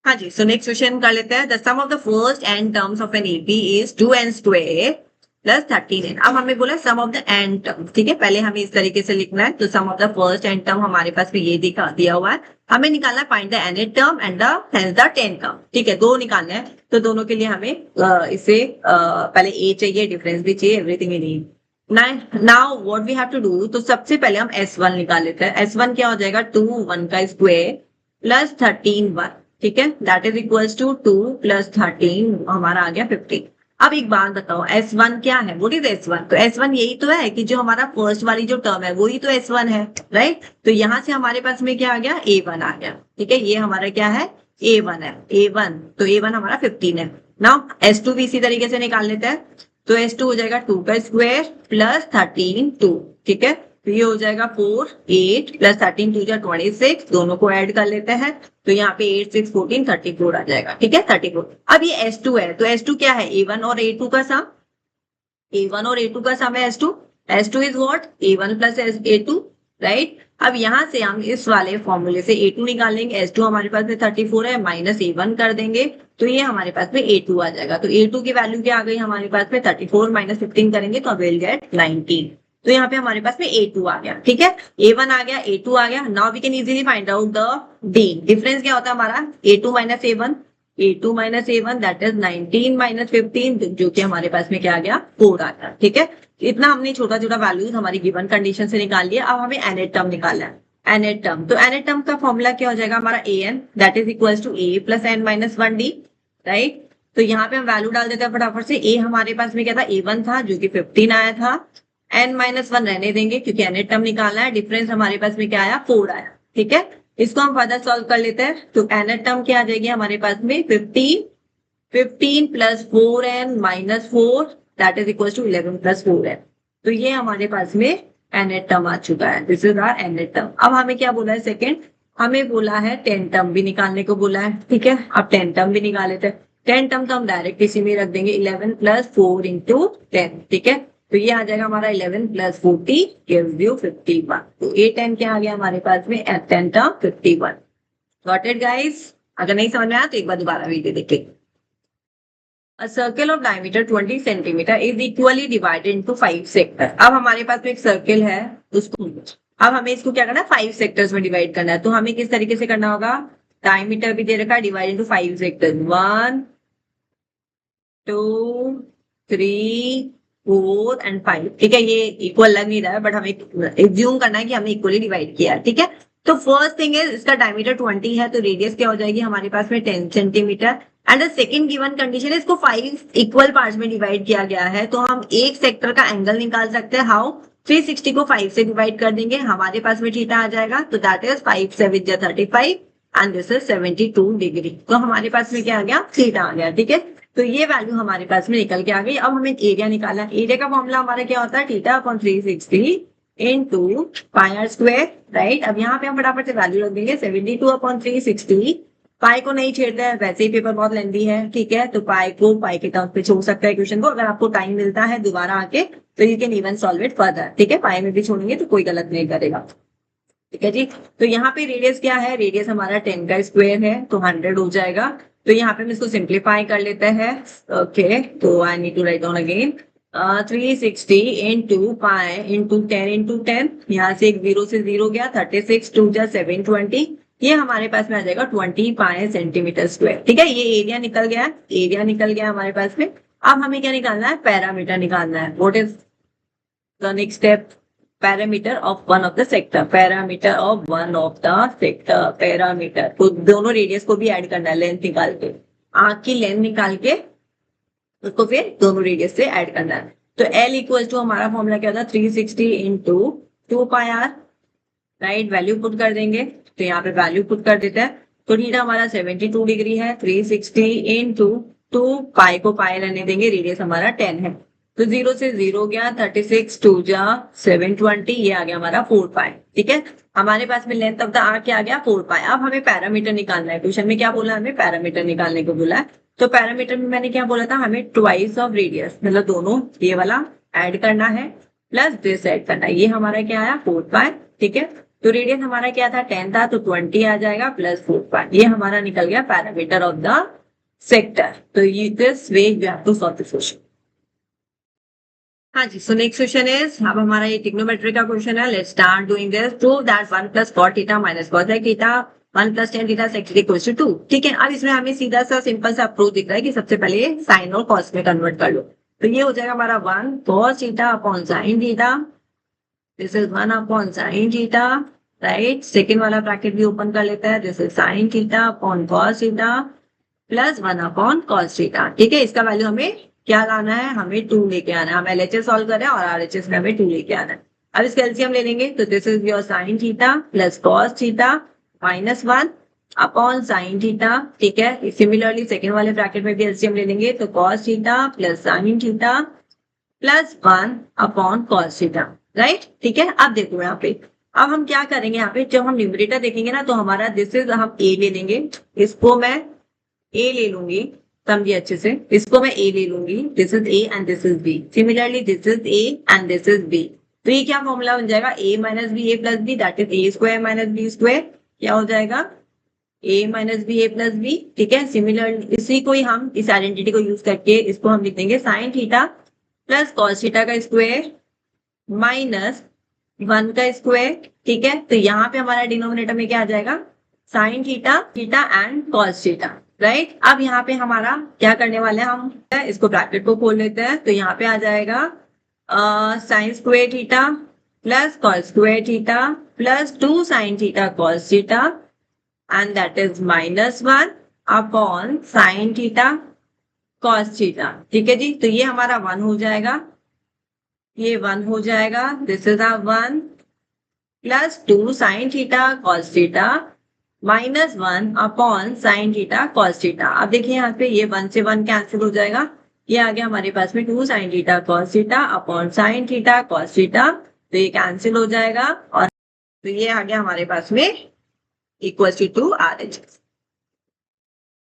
हाँ जी, so next question कर लेते हैं। The sum of the first n terms of an AB is 2n square plus 13n। अब हमें बोला sum of the n term, ठीक है। पहले हमें इस तरीके से लिखना है, तो sum of the first N term हमारे पास में ये दिया हुआ है। हमें निकालना है find the n term and the ten term, ठीक है। दो निकालना है, तो दोनों के लिए हमें इसे पहले ए चाहिए, डिफरेंस भी चाहिए, everything we need. Now what we have to do, तो सबसे पहले हम S1 निकाल लेते हैं। S1 क्या हो जाएगा, 2 1 का स्क्वायर प्लस 13 1, ठीक है। That is equals to 2 plus 13 हमारा आ गया 15। अब एक बात बताओ, S1 क्या है, व्हाट इज S1? तो S1 यही तो है कि जो हमारा फर्स्ट वाली जो टर्म है वही तो S1 है, राइट। तो यहां से हमारे पास में क्या आ गया, A1 आ गया, ठीक है। ये हमारा क्या है, A1 है, A1। तो A1 हमारा 15 है। नाउ S2 भी इसी तरीके से निकाल लेते हैं। तो S2 हो जाएगा 2 का स्क्वायर प्लस 13 2, ठीक है। तो ये हो जाएगा 4 8 प्लस 13 2 जा 26, दोनों को ऐड कर लेते हैं। तो यहाँ पे 8 6 14 34 आ जाएगा, ठीक है, 34। अब ये S2 है, तो S2 क्या है, A1 और A2 का सम। A1 और A2 का सम है S2। S2 is what, A1 plus A2, right. अब यहाँ से हम इस वाले फॉर्मूले से A2 निकालेंगे। S2 हमारे पास में 34 है, माइनस A1 कर देंगे, तो ये हमारे पास में A2 आ जाएगा। तो A2 की वैल्यू क्या आ गई हमारे पास में, 34 माइनस 15 करेंगे तो विल गेट 19। तो यहाँ पे हमारे पास में A2 आ गया, ठीक है। A1 आ गया, A2 आ गया। Now we can easily find out the D। Difference क्या होता है हमारा, A2 minus A1, A2 minus A1 that is 19 minus 15, जो कि हमारे पास में क्या आ गया, 4 आ गया, ठीक है। इतना हमने छोटा छोटा वैल्यूज हमारी गिवन कंडीशन से निकाल लिया। अब हमें एनेट टर्म निकालना है। एनेट टर्म, तो एनेट टर्म का फॉर्मूला क्या हो जाएगा हमारा, an that is equal to a plus n minus 1d, right. तो यहाँ पे हम वैल्यू डाल देते हैं फटाफट से। a हमारे पास में क्या था, A1 था, जो कि 15 आया था। n माइनस 1 रहने देंगे क्योंकि एनेट टर्म निकालना है। डिफरेंस हमारे पास में क्या आया, 4 आया, ठीक है। इसको हम फर्दर सॉल्व कर लेते हैं। तो एनेट टर्म क्या आ जाएगी हमारे पास में, 15 plus 4n minus 4 that is equal to 11 plus 4n। तो ये हमारे पास में एनेट टर्म आ चुका है, this is our nth term. अब हमें क्या बोला है, सेकंड हमें बोला है 10 टर्म भी निकालने को बोला है, ठीक है। अब 10 टर्म भी निकाल लेते हैं। 10 टर्म तो हम डायरेक्ट इसी में रख देंगे, 11 प्लस 4 इंटू 10, ठीक है। तो ये आ जाएगा हमारा 11 प्लस 40 गिव्स यू 51। तो ये 10 क्या आ गया हमारे पास में, 10 टर्म 51। Got it guys? अगर नहीं समझ में आया तो एक बार दोबारा वीडियो देखिए। A circle of diameter 20 centimeter is equally divided into 5 sectors। अब हमारे पास में एक सर्किल है, उसको अब हमें इसको क्या करना है, 5 सेक्टर्स में डिवाइड करना है। तो हमें किस तरीके से करना होगा, डायमीटर भी दे रखा है, डिवाइड इनटू 5 सेक्टर्स, 1 2 3 4 एंड 5, ठीक है। ये इक्वल लग नहीं रहा है, बट हमें एज्यूम करना है कि हमने इक्वली डिवाइड किया है, ठीक है। तो फर्स्ट थिंग है, इसका डायमीटर 20 है, तो रेडियस क्या हो जाएगी हमारे पास में 10 centimetre. And the second given condition है, इसको 5 इक्वल पार्ट्स में डिवाइड किया गया है, तो हम एक सेक्टर का एंगल निकाल सकते हैं। हाउ, 360 को 5 से डिवाइड कर देंगे, हमारे पास में थीटा आ जाएगा। तो दैट इज 5 7 जा 35 एंड दिस इज 72 डिग्री। तो हमारे पास में क्या आ गया, थीटा आ गया, ठीक है। तो ये वैल्यू हमारे पास में निकल के आ गई। अब हमें एरिया निकालना है। एरिया का फॉर्मूला हमारा क्या होता है, theta upon 360 into pi r square, right. अब यहाँ पे हम फटाफट से वैल्यू रख देंगे, 72 अपॉन 360। पाई को नहीं छेड़ते हैं, वैसे ही पेपर बहुत लेंदी है, ठीक है। तो पाई को पाई के टर्म्स पे छोड़ सकते हैं क्वेश्चन को। अगर आपको टाइम मिलता है दोबारा आके तो you can even solve it further, ठीक है। पाई में भी छोड़ेंगे तो कोई गलत नहीं करेगा, ठीक है जी। तो यहाँ पे रेडियस क्या है, रेडियस हमारा 10 का स्क्वायर है, तो 100 हो जाएगा। तो यहाँ पे हम इसको सिंप्लीफाई कर लेते हैं, ओके। तो I need to write down again, 360 into pi into 10 into 10, यहाँ से एक 0 से 0 गया, 36 2 जा 720, ये हमारे पास में आ जाएगा 20 पाई सेंटीमीटर स्क्वायर, ठीक है। ये एरिया निकल गया, एरिया निकल गया हमारे पास में। अब हमें क्या निकालना है, पैरामीटर निकालना है। What is the next step, parameter of one of the sector, parameter of one of the sector, parameter. तो दोनों रेडियस को भी ऐड करना है, लेंथ निकाल के, आंख की लेंथ निकाल के उसको फिर दोनों रेडियस से ऐड करना है। तो L इक्वल टू हमारा फॉर्मूला क्या होता है, 360 into 2 pi r, right. Value put कर देंगे, तो यहाँ पे वैल्यू पुट कर देते हैं। तो थीटा हमारा 72 डिग्री है, 360 इंटू 2 पाई को पाई रहने देंगे, रेडियस हमारा 10 है। तो 0 से 0 गया, 36 2 जा 720, ये आ गया हमारा 4 पाई, ठीक है। हमारे पास में लेंथ ऑफ द आर्क क्या आ गया, 4 पाई। अब हमें पैरामीटर निकालना है, क्वेश्चन में क्या बोला है, हमें पैरामीटर निकालने को बोला है। तो पैरामीटर में मैंने क्या बोला था, हमें ट्वाइस ऑफ रेडियस, मतलब दोनों ये वाला ऐड करना है प्लस दिस ऐड करना है। ये हमारा क्या आया, 4 पाई, ठीक है। तो रेडियस हमारा क्या था 10 था, तो 20 आ जाएगा प्लस 4 ये हमारा निकल गया पैरामीटर ऑफ द सेक्टर। तो ये this way you have to solve this question. हाँ जी, सो नेक्स्ट क्वेश्चन इज, अब हमारा ये ट्रिग्नोमेट्री का क्वेश्चन है। Let's start doing this. Prove that 1 plus cot theta minus cos theta 1 plus tan theta sec theta equals to 2। ठीक है, अब इसमें हमें सीधा सा सिंपल सा अप्रोच दिख रहा है कि सबसे पहले साइन और cos में कन्वर्ट कर लो। तो ये हो जाएगा हमारा 1 cos theta upon sin theta, this is 1 upon sin theta, right. Second वाला ब्रैकेट भी ओपन कर लेते हैं, this is sin theta upon cos theta plus 1 upon cos theta. ठीक है, इसका वैल्यू हमें क्या लाना है, हमें 2 लेके आना है। हम LHS सॉल्व कर रहे हैं और RHS में हमें 2 लेके आना है। अब इसका एलसीएम ले लेंगे, तो this is your sin theta plus cos theta minus 1 upon sin theta. ठीक है, सिमिलरली सेकेंड वाले ब्रैकेट में भी एलसीएम ले लेंगे, तो cos theta plus sin theta plus 1 upon cos theta, right. ठीक है, अब देखो यहाँ पे, अब हम क्या करेंगे, यहाँ पे जब हम न्यूमरेटर देखेंगे ना, तो हमारा दिस इज, हम a ले लेंगे, इसको मैं a ले लूंगी, समझिए अच्छे से, इसको मैं a ले लूंगी, this is a and this is b। Similarly this is a and this is b। तो ये क्या फॉर्मूला बन जाएगा, a minus b a plus b, that is a square minus b square. क्या हो जाएगा, a minus b a plus b. ठीक है, सिमिलरली इसी को ही हम, इस आइडेंटिटी को यूज करके इसको हम लिख देंगे sin theta plus cos theta का स्क्वायर माइनस 1 का स्क्वायर। ठीक है, तो यहाँ पे हमारा डिनोमिनेटर में क्या आ जाएगा, sin theta theta and cos theta, right. अब यहाँ पे हमारा क्या करने वाले हैं, हम इसको ब्रैकेट को खोल लेते हैं, तो यहाँ पे आ जाएगा sin square theta plus cos square theta plus 2 sin theta cos theta and that is minus 1 upon sin theta cos theta. ठीक है जी, तो ये हमारा 1 हो जाएगा, ये 1 हो जाएगा, this is 1 plus 2 sin theta cos theta minus 1 upon sin theta cos theta. अब देखिए यहाँ पे ये 1 से 1 कैंसिल हो जाएगा, ये आ गया हमारे पास में 2 sin theta cos theta upon sin theta cos theta, तो ये कैंसिल हो जाएगा और तो ये आ गया हमारे पास में इक्वल टू RHS।